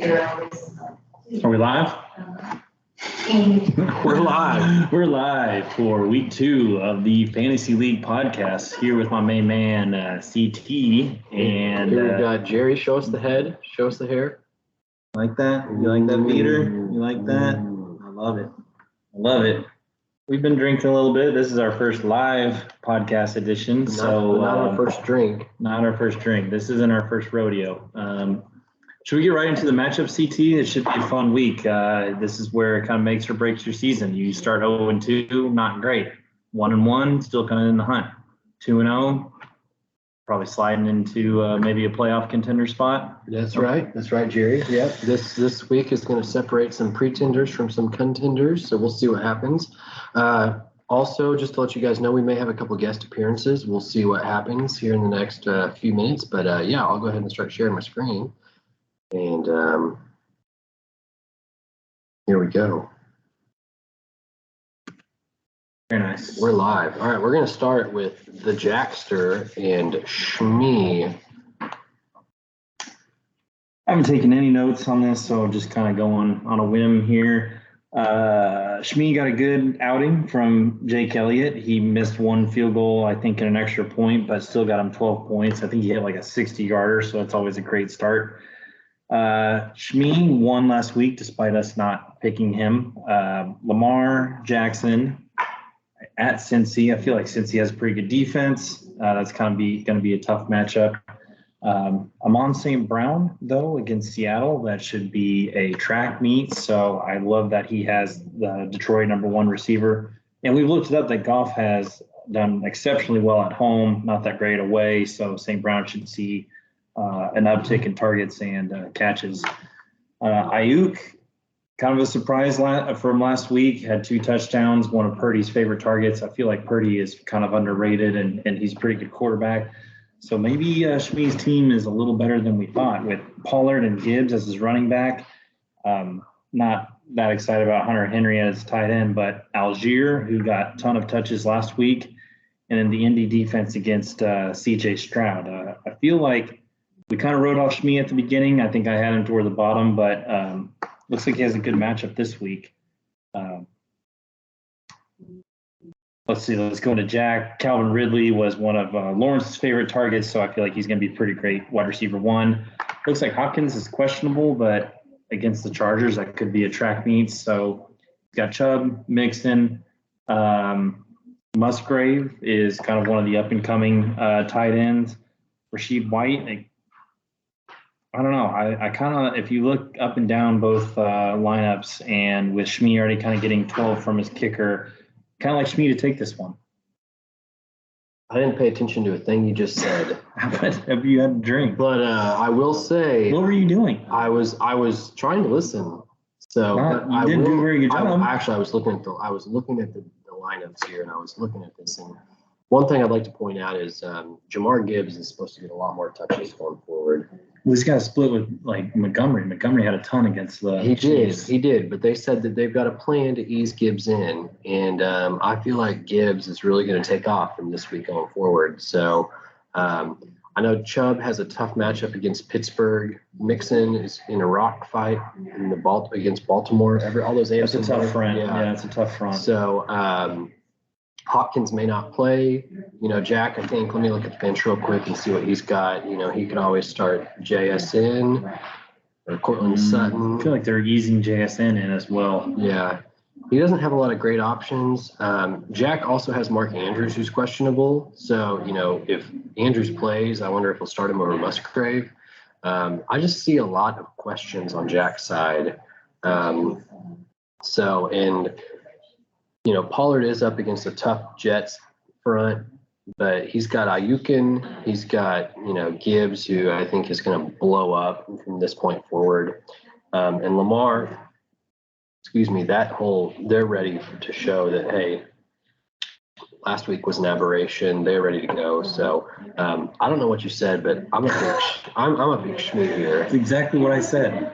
Are we live? We're live. We're live for week 2 of the Fantasy League podcast. Here with my main man, CT. And here we got Jerry. Show us the head. Show us the hair. Like that? You like that, Viter? You like that? I love it. I love it. We've been drinking a little bit. This is our first live podcast edition. Not our first drink. Not our first drink. This isn't our first rodeo. Should we get right into the matchup, CT? It should be a fun week. This is where it kind of makes or breaks your season. You start 0-2, not great. 1-1, still kind of in the hunt. 2-0, probably sliding into maybe a playoff contender spot. That's right. That's right, Jerry. Yep. This week is going to separate some pretenders from some contenders, so we'll see what happens. Also, just to let you guys know, we may have a couple guest appearances. We'll see what happens here in the next few minutes. But, yeah, I'll go ahead and start sharing my screen. And here we go. Very nice. We're live. All right, we're going to start with the Jackster and Shmee. I haven't taken any notes on this, so just kind of going on a whim here. Shmee got a good outing from Jake Elliott. He missed one field goal, I think, in an extra point, but still got him 12 points. I think he hit like a 60-yarder, so that's always a great start. Shmee won last week despite us not picking him. Lamar Jackson at Cincy. I feel like Cincy has a pretty good defense. That's kind of going to be a tough matchup. Amon St. Brown, though, against Seattle. That should be a track meet. So I love that he has the Detroit #1 receiver. And we've looked it up that Goff has done exceptionally well at home, not that great away. So St. Brown should see an uptick in targets and catches. Ayuk, kind of a surprise from last week, had 2 touchdowns, one of Purdy's favorite targets. I feel like Purdy is kind of underrated, and he's a pretty good quarterback. So maybe Shmee's team is a little better than we thought with Pollard and Gibbs as his running back. Not that excited about Hunter Henry as tight end, but Algier, who got a ton of touches last week, and then the Indy defense against C.J. Stroud. I feel like we kind of wrote off Shmee at the beginning. I think I had him toward the bottom, but looks like he has a good matchup this week. Let's see. Let's go to Jack. Calvin Ridley was one of Lawrence's favorite targets, so I feel like he's going to be pretty great wide receiver 1. Looks like Hopkins is questionable, but against the Chargers, that could be a track meet. So he's got Chubb, Mixon. Musgrave is kind of one of the up-and-coming tight ends. Rashid White, I don't know. I kind of, if you look up and down both lineups, and with Shmee already kind of getting 12 from his kicker, kind of like Shmee to take this one. I didn't pay attention to a thing you just said. Have you had a drink? But I will say. What were you doing? I was trying to listen. So you didn't do a very good job. I was looking at the lineups here, and I was looking at this, and one thing I'd like to point out is Jamar Gibbs is supposed to get a lot more touches going forward. Well, he's got a split with Montgomery. Montgomery had a ton against the Chiefs. He did, but they said that they've got a plan to ease Gibbs in, and I feel like Gibbs is really going to take off from this week going forward. So I know Chubb has a tough matchup against Pittsburgh. Mixon is in a rock fight against Baltimore. All those AFC. That's a tough front. Yeah, it's a tough front. So Hopkins may not play. Jack, I think, let me look at the bench real quick and see what he's got. He can always start JSN or Cortland Sutton. I feel like they're easing JSN in as well. Yeah. He doesn't have a lot of great options. Jack also has Mark Andrews, who's questionable. So, if Andrews plays, I wonder if he'll start him over Musgrave. I just see a lot of questions on Jack's side. Pollard is up against a tough Jets front, but he's got Ayukin, he's got, Gibbs, who I think is going to blow up from this point forward. And Lamar, they're ready to show that, hey, last week was an aberration. They're ready to go. So I don't know what you said, but I'm a big Shmee here. That's exactly what I said.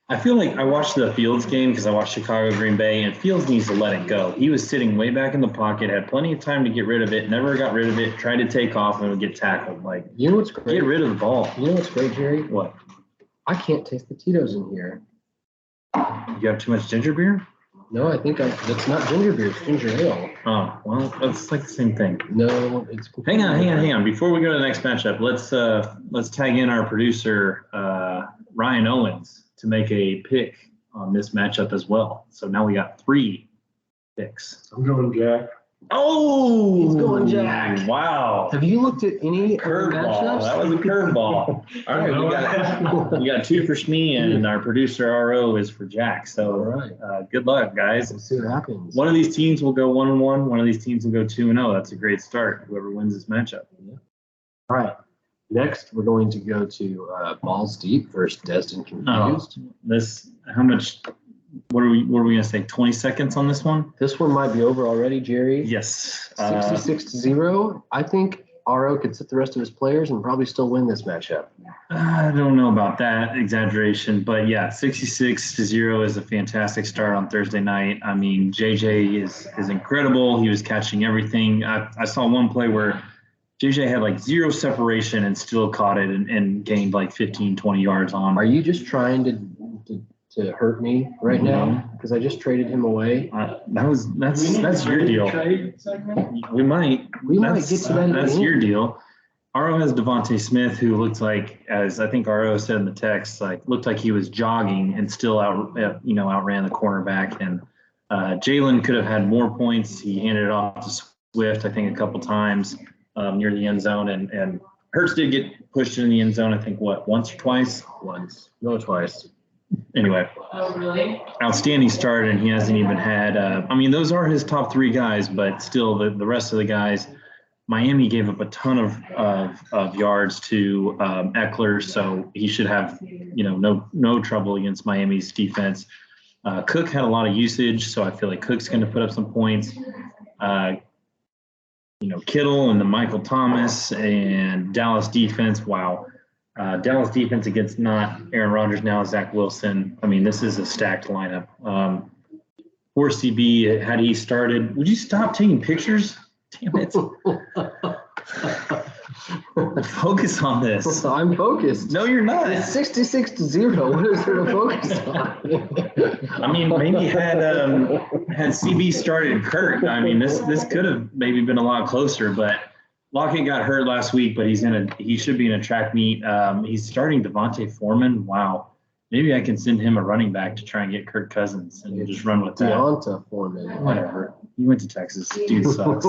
I feel like I watched the Fields game because I watched Chicago Green Bay, and Fields needs to let it go. He was sitting way back in the pocket, had plenty of time to get rid of it, never got rid of it, tried to take off and would get tackled. You know what's great? Get rid of the ball. You know what's great, Jerry? What? I can't taste the Tito's in here. You have too much ginger beer? No, I think that's not ginger beer. It's ginger ale. Oh, well, that's like the same thing. No, it's. Hang on. Before we go to the next matchup, let's tag in our producer, Ryan Owens, to make a pick on this matchup as well. So now we got 3 picks. I'm going Jack. Oh, He's going Jack. Wow. Have you looked at any Curveball. That was a curveball. All right, we got 2 for Shmee, and our producer RO is for Jack. So, All right. Good luck, guys. Let's see what happens. One of these teams will go 1-1. One of these teams will go 2-0. That's a great start. Whoever wins this matchup. Yeah. All right. Next, we're going to go to Balls Deep versus Destin Confused. How much? What are we gonna say? 20 seconds on this one? This one might be over already, Jerry. Yes. 66-0. I think RO could sit the rest of his players and probably still win this matchup. I don't know about that exaggeration, but yeah, 66-0 is a fantastic start on Thursday night. I mean, JJ is incredible. He was catching everything. I saw one play where JJ had like 0 separation and still caught it and gained like 15, 20 yards on. Are you just trying to hurt me right now? Because I just traded him away. That's your deal. We might get to that. That's your deal. RO has Devontae Smith, who looked like, as I think RO said in the text, looked like he was jogging and still outran the cornerback. And Jalen could have had more points. He handed it off to Swift, I think, a couple times near the end zone, and Hurts did get pushed in the end zone. I think once or twice. Once, no, twice. Anyway, outstanding start, and he hasn't even had. Those are his top 3 guys, but still, the rest of the guys. Miami gave up a ton of yards to Eckler, so he should have no trouble against Miami's defense. Cook had a lot of usage, so I feel like Cook's going to put up some points. Kittle and the Michael Thomas and Dallas defense. Wow. Dallas defense against not Aaron Rodgers, now Zach Wilson. I mean, this is a stacked lineup. Poor CB, had he started, would you stop taking pictures? Damn it. Focus on this. I'm focused. No, you're not. It's 66-0. What is there to focus on? Maybe had CB started Kurt. This could have maybe been a lot closer, but Lockett got hurt last week, but he should be in a track meet. He's starting Devontae Foreman. Wow. Maybe I can send him a running back to try and get Kirk Cousins and just run with that. Deonta Foreman. Whatever. He went to Texas. Dude sucks.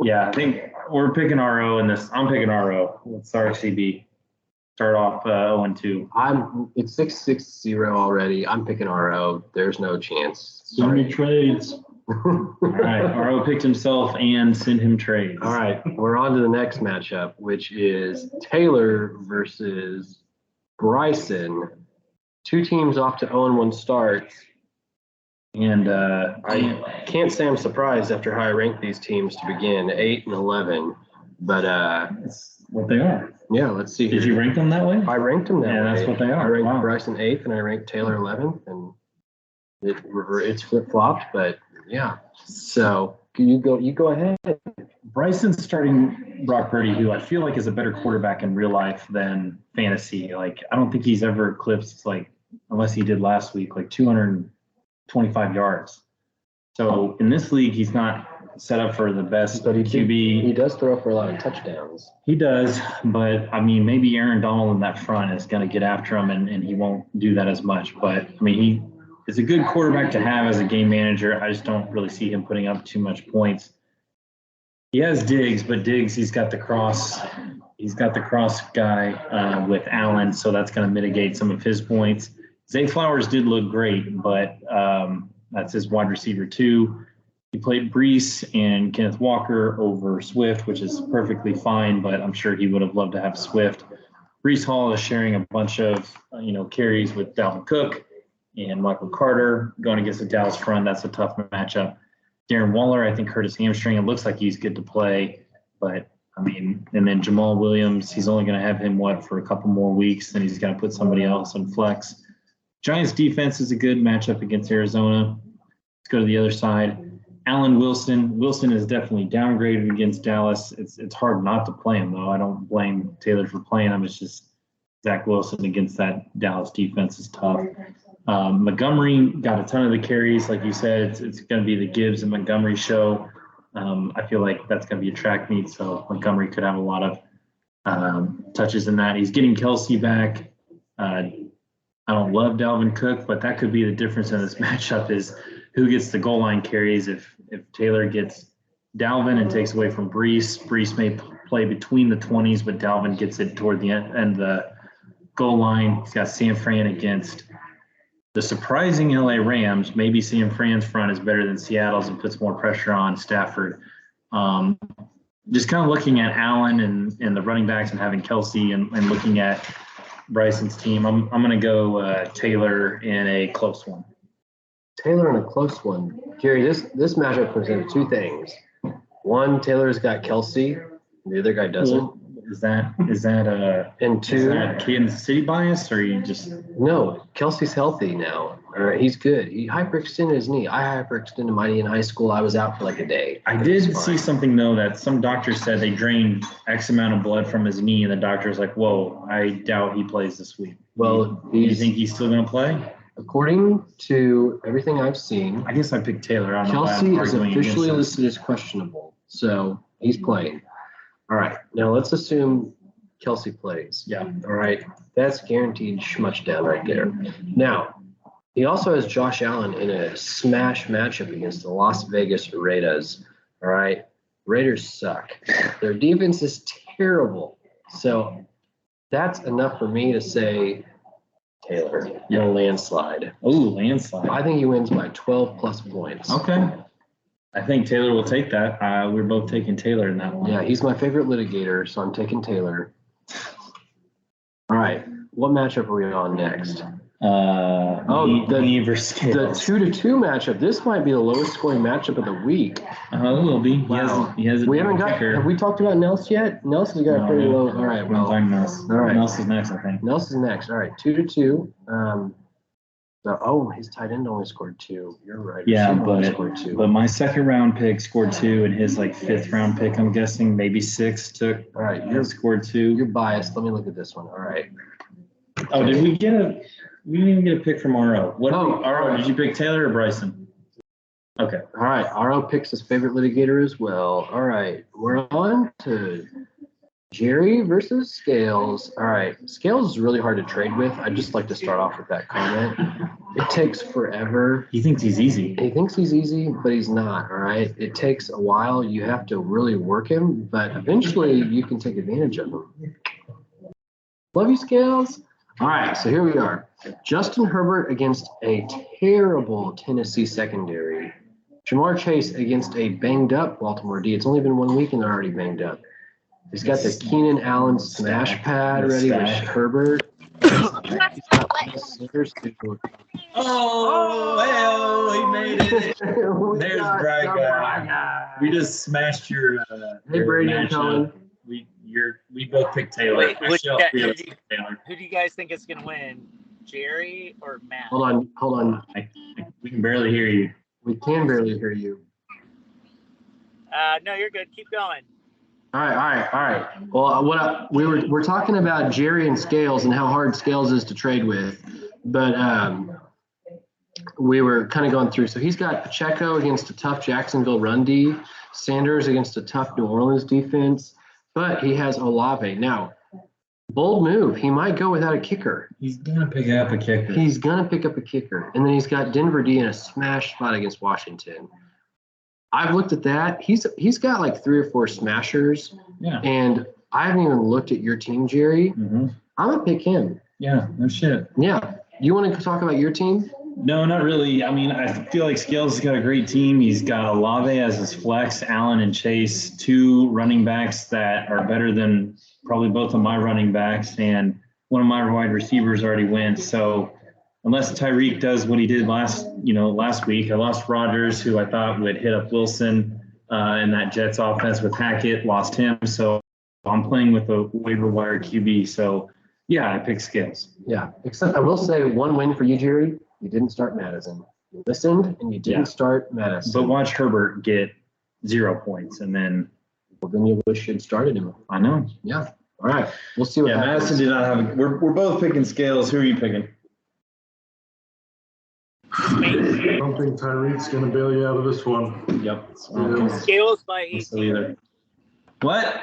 Yeah, I think we're picking RO in this. I'm picking RO. Let's start CB. Start off 0-2. It's 6-6-0 already. I'm picking RO. There's no chance. So many trades. All right, RO picked himself and send him trades. All right, we're on to the next matchup, which is Taylor versus Bryson. 2 teams off to 0-1 starts. And I can't say I'm surprised after how I ranked these teams to begin, 8 and 11. But that's what they are. Yeah, let's see. Did you rank them that way? I ranked them that way. Yeah, that's what they are. I ranked Bryson 8th, and I ranked Taylor 11th, and it's flip-flopped, but yeah. So you go ahead. Bryson's starting Brock Purdy, who I feel like is a better quarterback in real life than fantasy. I don't think he's ever eclipsed, unless he did last week, 225 yards. So in this league, he's not set up for the best QB. He does throw for a lot of touchdowns. He does, but maybe Aaron Donald in that front is going to get after him, and he won't do that as much. But he is a good quarterback to have as a game manager. I just don't really see him putting up too much points. He has Diggs, but Diggs, he's got the cross guy with Allen, so that's going to mitigate some of his points. Zay Flowers did look great, but that's his wide receiver too. He played Brees and Kenneth Walker over Swift, which is perfectly fine, but I'm sure he would have loved to have Swift. Brees Hall is sharing a bunch of carries with Dalvin Cook and Michael Carter going against the Dallas front. That's a tough matchup. Darren Waller, I think, hurt his hamstring. It looks like he's good to play, but and then Jamal Williams, he's only going to have him for a couple more weeks, then he's going to put somebody else in flex. Giants defense is a good matchup against Arizona. Let's go to the other side. Allen Wilson. Wilson is definitely downgraded against Dallas. It's hard not to play him, though. I don't blame Taylor for playing him. It's just Zach Wilson against that Dallas defense is tough. Montgomery got a ton of the carries. Like you said, it's going to be the Gibbs and Montgomery show. I feel like that's going to be a track meet, so Montgomery could have a lot of touches in that. He's getting Kelsey back. I don't love Dalvin Cook, but that could be the difference in this matchup is who gets the goal line carries. If Taylor gets Dalvin and takes away from Breece may play between the 20s, but Dalvin gets it toward the end of the goal line. He's got San Fran against the surprising LA Rams. Maybe San Fran's front is better than Seattle's and puts more pressure on Stafford. Just kind of looking at Allen and the running backs and having Kelsey and looking at Bryson's team, I'm going to go Taylor in a close one. Taylor in a close one. Gary, this matchup comes into two things. One, Taylor's got Kelsey. The other guy doesn't. Is that And two, is that Kansas City bias, or you just no, Kelsey's healthy now. All right, he's good. He hyperextended his knee. I hyperextended my knee in high school. I was out for like a day. I did see something though that some doctors said they drained X amount of blood from his knee, and the doctor was like, "Whoa, I doubt he plays this week." Well, do you think he's still going to play? According to everything I've seen, I guess I picked Taylor. I don't know why I'm Kelsey is arguing officially against listed as questionable, so he's playing. All right, now let's assume Kelsey plays. Yeah. All right, that's guaranteed shmush down right there. Now, he also has Josh Allen in a smash matchup against the Las Vegas Raiders. All right, Raiders suck. Their defense is terrible. So that's enough for me to say Taylor in a landslide. Oh, landslide. I think he wins by 12 plus points. Okay. I think Taylor will take that. We're both taking Taylor in that one. Yeah, he's my favorite litigator, so I'm taking Taylor. All right, what matchup are we on next? Me versus The Scales. 2-2 matchup. This might be the lowest scoring matchup of the week. It will be. Wow. He has a We haven't got. kicker. Have we talked about Nels yet? Nels has got a pretty low. All right, Well, well, Nels. all right. Nels is next, I think. Nels is next. All right, 2-2. His tight end only scored 2. You're right. Yeah, Receiver only scored 2. but my second round pick scored 2, and his like fifth round pick, I'm guessing maybe 6 took. All right, scored 2. you're biased. Let me look at this one. All right. Oh, did we get a? We didn't even get a pick from RO. RO? Did you pick Taylor or Bryson? Okay. All right, RO picks his favorite litigator as well. All right, we're on to Jerry versus Scales. All right, Scales is really hard to trade with. I'd just like to start off with that comment. It takes forever. He thinks he's easy. He thinks he's easy, but he's not, all right? It takes a while. You have to really work him, but eventually you can take advantage of him. Love you, Scales. All right, so here we are. Justin Herbert against a terrible Tennessee secondary. Jamar Chase against a banged-up Baltimore D. It's only been 1 week and they're already banged up. He's got the Keenan Allen smash pad ready with Herbert. He's got Oh, he made it. There's Brad guy. We just smashed your. Hey, Brady and Colin. We both picked Taylor. Wait, Taylor. who do you guys think is going to win, Jerry or Matt? Hold on. We can barely hear you. We can barely hear you. No, you're good. Keep going. All right. Well, we're talking about Jerry and Scales and how hard Scales is to trade with, but we were kind of going through. So he's got Pacheco against a tough Jacksonville run D, Sanders against a tough New Orleans defense, but he has Olave. Now, bold move. He might go without a kicker. He's gonna pick up a kicker. He's gonna pick up a kicker, and then he's got Denver D in a smash spot against Washington. I've looked at that. He's got like 3 or 4 smashers. Yeah. And I haven't even looked at your team, Jerry. Mm-hmm. I'm gonna pick him. Yeah. No shit. Yeah. You want to talk about your team? No, not really. I mean, I feel like Scales has got a great team. He's got Olave as his flex, Allen and Chase, 2 running backs that are better than probably both of my running backs, and one of my wide receivers already went. So unless Tyreek does what he did last week, I lost Rodgers, who I thought would hit up Wilson in that Jets offense with Hackett, lost him. So I'm playing with a waiver wire QB. So yeah, I picked Scales. Yeah. Except I will say one win for you, Jerry. You didn't start Madison. You listened and you didn't start Madison. But watch Herbert get 0 points, and then Well, then you wish you'd started him. I know. Yeah. All right. We'll see what Yeah, happens. Madison did not have. We're both picking scales. Who are you picking? I don't think Tyreek's going to bail you out of this one. Yep. I don't think Scales by so 18. either. What?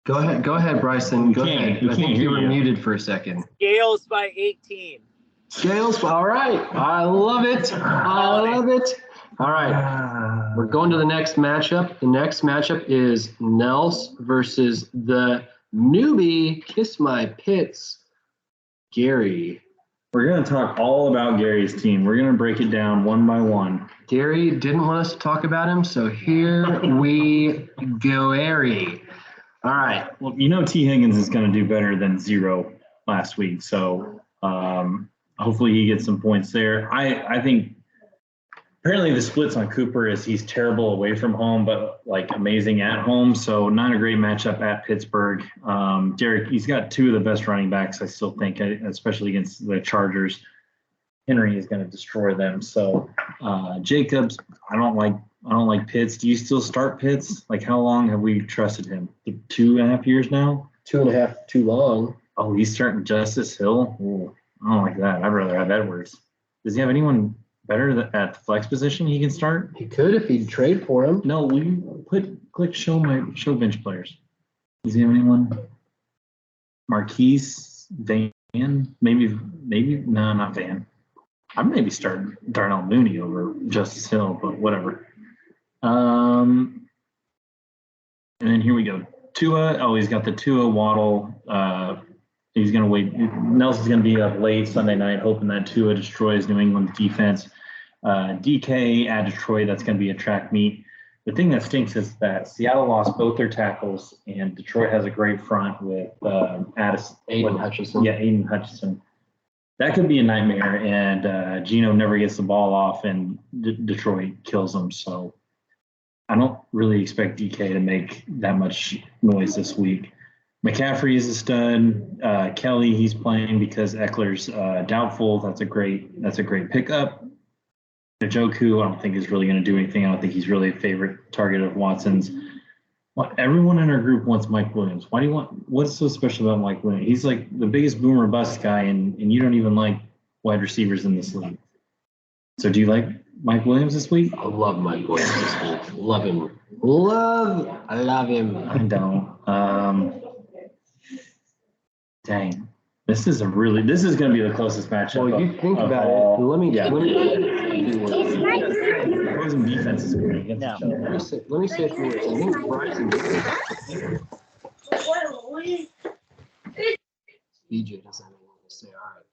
Go ahead, Bryson. Go can't- ahead. we I can't think you hear were you. muted for a second. Scales by 18. Scales. All right. I love it. I love it. All right. We're going to the next matchup. The next matchup is Nels versus the newbie Kiss My Pits, Gary. We're going to talk all about Gary's team. We're going to break it down one by one. Gary didn't want us to talk about him, so here we go, Gary. All right. Well, T. Higgins is going to do better than 0 last week. So hopefully he gets some points there. I think apparently the splits on Cooper is he's terrible away from home, but like amazing at home. So not a great matchup at Pittsburgh. Derek, he's got 2 of the best running backs, I still think, especially against the Chargers. Henry is going to destroy them. So Jacobs, I don't like Pitts. Do you still start Pitts? Like, how long have we trusted him? 2.5 years now? 2.5 too long. Oh, he's starting Justice Hill? Ooh, I don't like that. I'd rather have Edwards. Does he have anyone better at the flex position he can start? He could if he'd trade for him. No, will you click show bench players? Does he have anyone? Marquise, Van, maybe, no, not Van. I'd maybe start Darnell Mooney over Justice Hill, but whatever. And then here we go. Tua. Oh, he's got the Tua Waddle. He's going to wait. Nelson's going to be up late Sunday night, hoping that Tua destroys New England's defense. DK at Detroit. That's going to be a track meet. The thing that stinks is that Seattle lost both their tackles, and Detroit has a great front with Addison. Aiden Hutchinson. Yeah, Aiden Hutchinson. That could be a nightmare, and Geno never gets the ball off, and Detroit kills him. So I don't really expect DK to make that much noise this week. McCaffrey is a stud. Kelly, he's playing because Eckler's doubtful. That's a great pickup. Njoku, I don't think is really going to do anything. I don't think he's really a favorite target of Watson's. Well, everyone in our group wants Mike Williams. Why do you want? What's so special about Mike Williams? He's like the biggest boomer bust guy, and you don't even like wide receivers in this league. So do you like Mike Williams this week? I love Mike Williams this week. Love him. I love him. I don't. Dang. This is going to be the closest matchup. Well, you think about it. Let me opposing defense is going against No. each other. let me say a few words. I think Bryson BJ doesn't have anything to say. All right.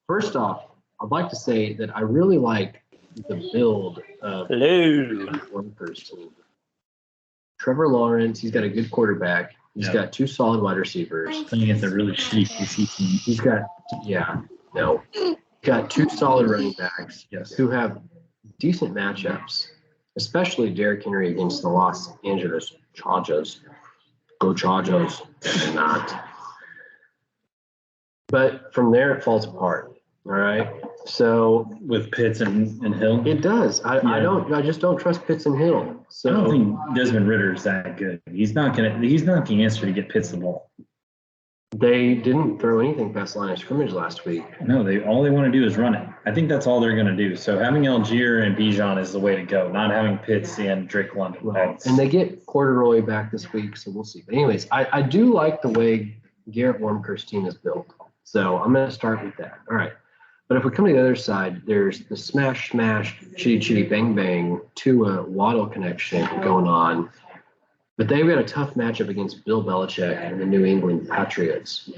First off, I'd like to say that I really like the build of one person. Trevor Lawrence, he's got a good quarterback. He's got 2 solid wide receivers. Playing against a really shitty PC team. He's got, got 2 solid running backs who have decent matchups, especially Derrick Henry against the Los Angeles Chargers. Go Chargers. Not. But from there, it falls apart. All right. So With Pitts and Hill. it does. I just don't trust Pitts and Hill. So I don't think Desmond Ritter is that good. He's not the answer to get Pitts the ball. they didn't throw anything past the line of scrimmage last week. No, all they want to do is run it. I think that's all they're going to do. So having Algier and Bijan is the way to go, not having Pitts and Drake London. And they get Corduroy back this week, so we'll see. But anyways, I do like the way Garrett Wormker's team is built. So I'm going to start with that. All right. But if we come to the other side, there's the smash, chitty, chitty, bang, bang, Tua Waddle connection going on. But they've got a tough matchup against Bill Belichick and the New England Patriots.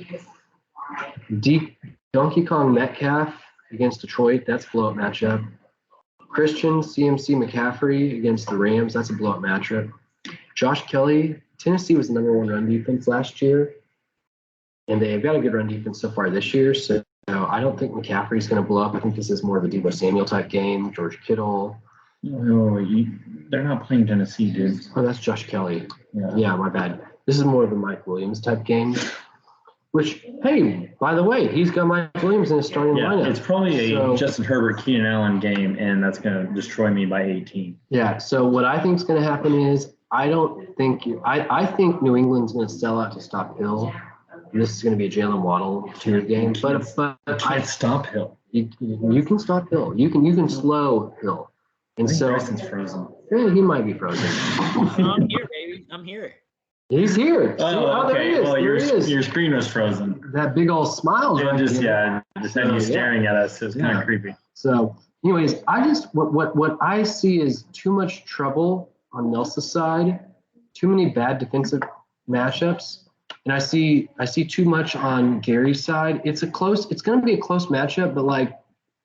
Donkey Kong Metcalf against Detroit, that's a blowout matchup. Christian CMC McCaffrey against the Rams, that's a blowout matchup. Josh Kelly, Tennessee was the number 1 run defense last year. And they've got a good run defense so far this year. So I don't think McCaffrey's going to blow up. I think this is more of a Deebo Samuel type game. George Kittle. No, they're not playing Tennessee, dude. Oh, that's Josh Kelly. Yeah. Yeah, my bad. This is more of a Mike Williams type game. Which, hey, by the way, he's got Mike Williams in his starting lineup. It's probably a Justin Herbert, Keenan Allen game, and that's going to destroy me by 18. Yeah, so what I think is going to happen is I don't think I think New England's going to sell out to stop Hill. And this is going to be a Jalen Waddle tier game, but I stop Hill. you can stop Hill. You can slow Hill, and I think so Bryson's frozen. yeah, he might be frozen. I'm here, baby. I'm here. He's here. See, Oh, there he okay. is. Well, There he is. your screen was frozen. That big old smile's right Just there. just had you staring at us. It was kind Yeah. of creepy. So, anyways, I just what I see is too much trouble on Nelson's side, too many bad defensive matchups, and I see too much on Gary's side. It's going to be a close matchup, but like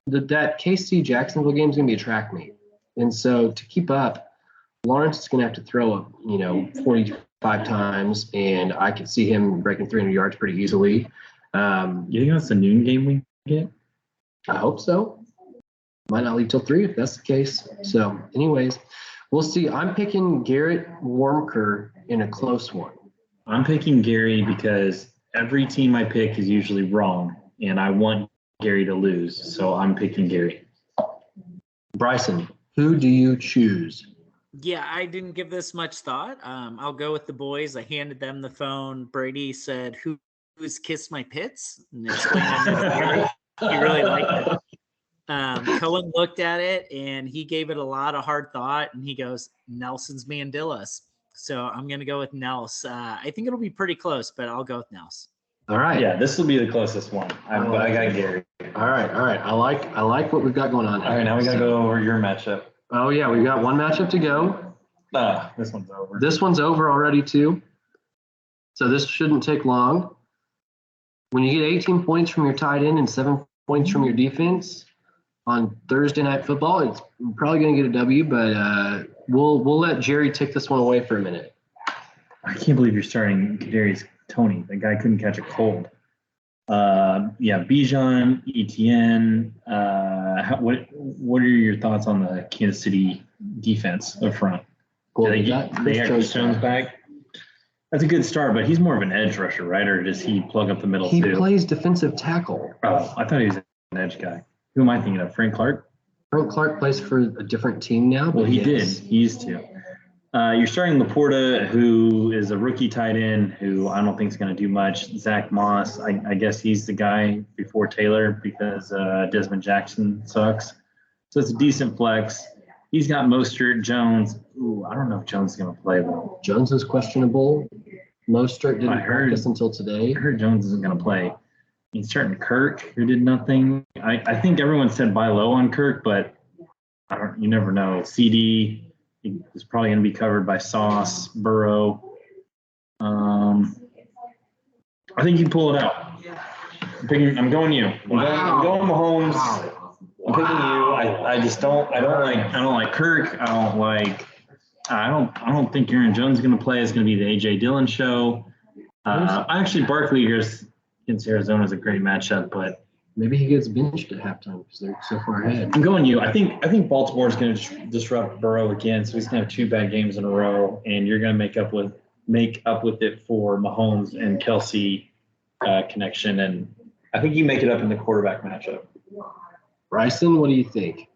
that KC Jacksonville game is going to be a track meet, and so to keep up, Lawrence is going to have to throw up 45 times, and I could see him breaking 300 yards pretty easily. You think that's the noon game we get? I hope so. Might not leave till 3 if that's the case. So, anyways, we'll see. I'm picking Garrett Wormker in a close one. I'm picking Gary because every team I pick is usually wrong, and I want Gary to lose, so I'm picking Gary. Bryson, who do you choose? Yeah, I didn't give this much thought. I'll go with the boys. I handed them the phone. Brady said, "Who's kissed my pits?" And explained it to Gary. He really liked it. Cohen looked at it and he gave it a lot of hard thought, and he goes, "Nelson's Mandillas." So I'm going to go with Nels. I think it'll be pretty close, but I'll go with Nels. All right. Yeah, this will be the closest one. I got Gary. All right. I like what we've got going on here. All right, now we got to go over your matchup. Oh yeah, we've got one matchup to go. This one's over. This one's over already too. So this shouldn't take long. When you get 18 points from your tight end and 7 points from your defense on Thursday Night Football, it's probably going to get a W, but we'll let Jerry take this one away for a minute. I can't believe you're starting Kadarius Toney. The guy couldn't catch a cold. Bijan, Etienne. What are your thoughts on the Kansas City defense up front? Well, they got Chris Jones back. That's a good start, but he's more of an edge rusher, right? Or does he plug up the middle He too? plays defensive tackle. Oh, I thought he was an edge guy. Who am I thinking of? Frank Clark? Frank Clark plays for a different team now. Well, he yes. did. He used to. You're starting Laporta, who is a rookie tight end, who I don't think is going to do much. Zach Moss, I guess he's the guy before Taylor because Desmond Jackson sucks. So it's a decent flex. He's got Mostert, Jones. Ooh, I don't know if Jones is going to play though. Jones is questionable. Mostert didn't practice until today. I heard Jones isn't going to play. He's starting Kirk, who did nothing. I think everyone said buy low on Kirk, but you never know. CD is probably going to be covered by Sauce, Burrow. I think you can pull it out. I'm going you. I'm going Mahomes. Wow. I'm picking you. I just don't like Kirk. I don't think Aaron Jones is going to play. It's going to be the AJ Dillon show. Actually, Barkley against Arizona is a great matchup, but maybe he gets benched at halftime because they're so far ahead. I'm going you. I think Baltimore is going to disrupt Burrow again, so he's going to have 2 bad games in a row, and you're going to make up with it for Mahomes and Kelsey connection, and I think you make it up in the quarterback matchup. Bryson, what do you think?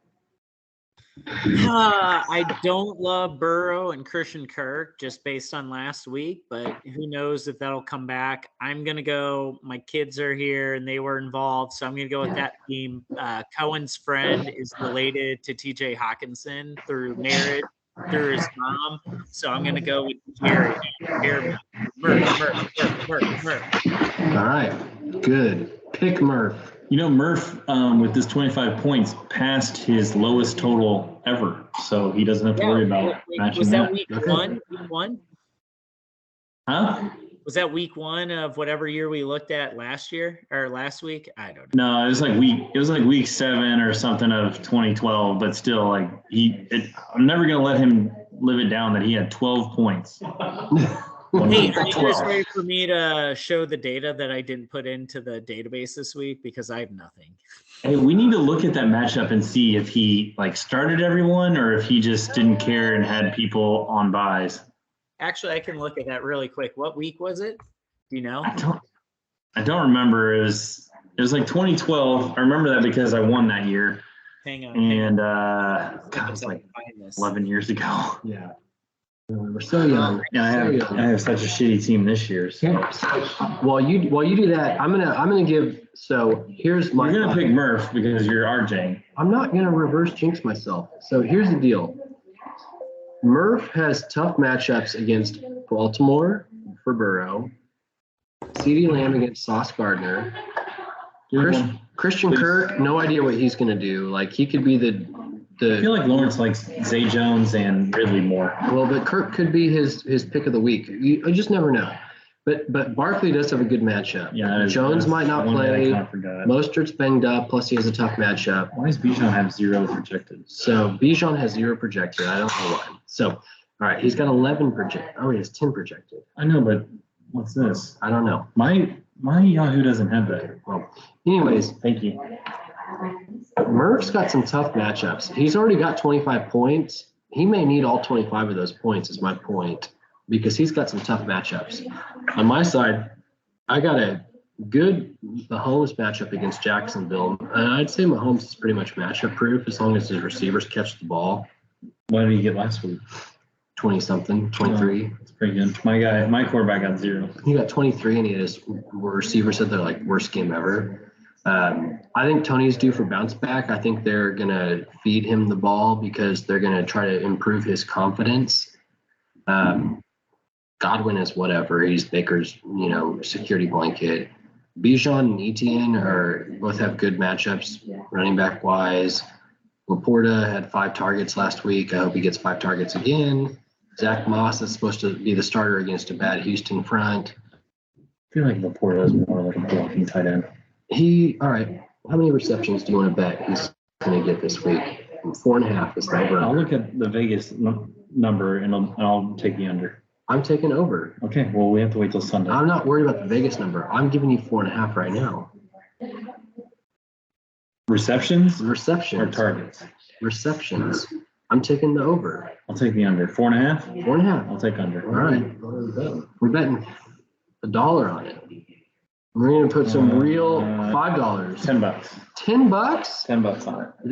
I don't love Burrow and Christian Kirk just based on last week, but who knows if that'll come back. I'm going to go. My kids are here and they were involved, so I'm going to go with that team. Cohen's friend is related to TJ Hawkinson through marriage, through his mom, so I'm going to go with Jerry. Murph. All right, good. Pick Murph. Murph, with this 25 points, passed his lowest total ever, so he doesn't have to worry about matching was that. that. Week one? Week one? Huh? Was that week one of whatever year we looked at last year or last week? I don't know. No, it was like week 7 or something of 2012, but still, I'm never gonna let him live it down that he had 12 points. Hey, are you guys ready for me to show the data that I didn't put into the database this week because I have nothing? Hey, we need to look at that matchup and see if he started everyone or if he just didn't care and had people on buys. Actually, I can look at that really quick. What week was it? Do you know? I don't remember. It was like 2012. I remember that because I won that year. Hang on. And God, it's like 11 years ago. Yeah. We're so young. Yeah, So I young. have such a shitty team this year. So. While you do that, I'm gonna give. So here's my. You're gonna pick Murph because you're RJ. I'm not gonna reverse jinx myself. So here's the deal. Murph has tough matchups against Baltimore for Burrow, CeeDee Lamb against Sauce Gardner, Christian Please. Kirk. No idea what he's gonna do. Like he could be the. I feel like Lawrence likes Zay Jones and Ridley more. Well, but Kirk could be his pick of the week. I just never know. But Barkley does have a good matchup. Yeah, Jones might not play. Forgot. Mostert's banged up. Plus, he has a tough matchup. Why does Bijan have 0 projected? So Bijan has 0 projected. I don't know why. So, all right, he's got 11 projected. Oh, he has 10 projected. I know, but what's this? I don't know. My Yahoo doesn't have that. Well, anyways, Thank you. Murph's got some tough matchups. He's already got 25 points. He may need all 25 of those points, is my point, because he's got some tough matchups. On my side, I got a good Mahomes matchup against Jacksonville. And I'd say Mahomes is pretty much matchup proof as long as his receivers catch the ball. What did he get last week? 20-something, 23. That's pretty good. My quarterback got 0. He got 23, and he had his receiver said they're like worst game ever. I think Tony's due for bounce back. I think they're going to feed him the ball because they're going to try to improve his confidence. Godwin is whatever. He's Baker's, security blanket. Bijan and Etienne both have good matchups running back wise. Laporta had 5 targets last week. I hope he gets 5 targets again. Zach Moss is supposed to be the starter against a bad Houston front. I feel like Laporta is more like a blocking tight end. All right. How many receptions do you want to bet he's going to get this week? 4.5 is the over. I'll look at the Vegas number and I'll take the under. I'm taking over. Okay, well, we have to wait till Sunday. I'm not worried about the Vegas number. I'm giving you 4.5 right now. Receptions? Receptions. Or targets? Receptions. I'm taking the over. I'll take the under. 4.5? 4.5. I'll take under. All right. We're betting $1 on it. We're going to put some real $5. $10. $10? $10 on it.